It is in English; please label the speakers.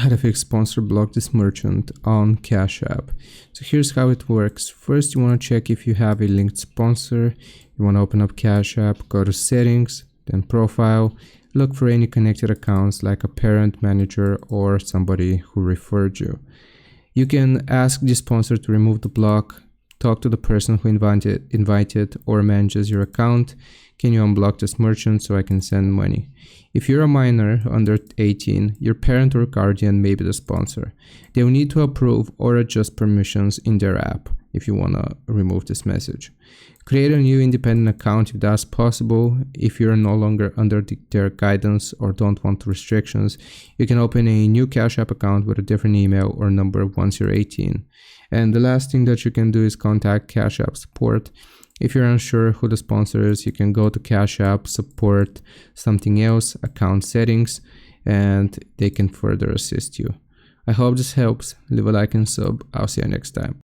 Speaker 1: how to fix sponsor block this merchant on Cash App. So here's how it works. First, you want to check if you have a linked sponsor. You want to open up Cash App, go to settings, then profile, look for any connected accounts like a parent, manager, or somebody who referred you. You can ask the sponsor to remove the block, talk to the person who invited or manages your account. Can you unblock this merchant so I can send money? If you're a minor under 18, your parent or guardian may be the sponsor. They will need to approve or adjust permissions in their app if you want to remove this message. Create a new independent account if that's possible. If you're no longer under their guidance or don't want restrictions, you can open a new Cash App account with a different email or number once you're 18. And the last thing that you can do is contact Cash App support. If you're unsure who the sponsor is, you can go to Cash App support something else, account settings, and they can further assist you. I hope this helps. Leave a like and sub. I'll see you next time.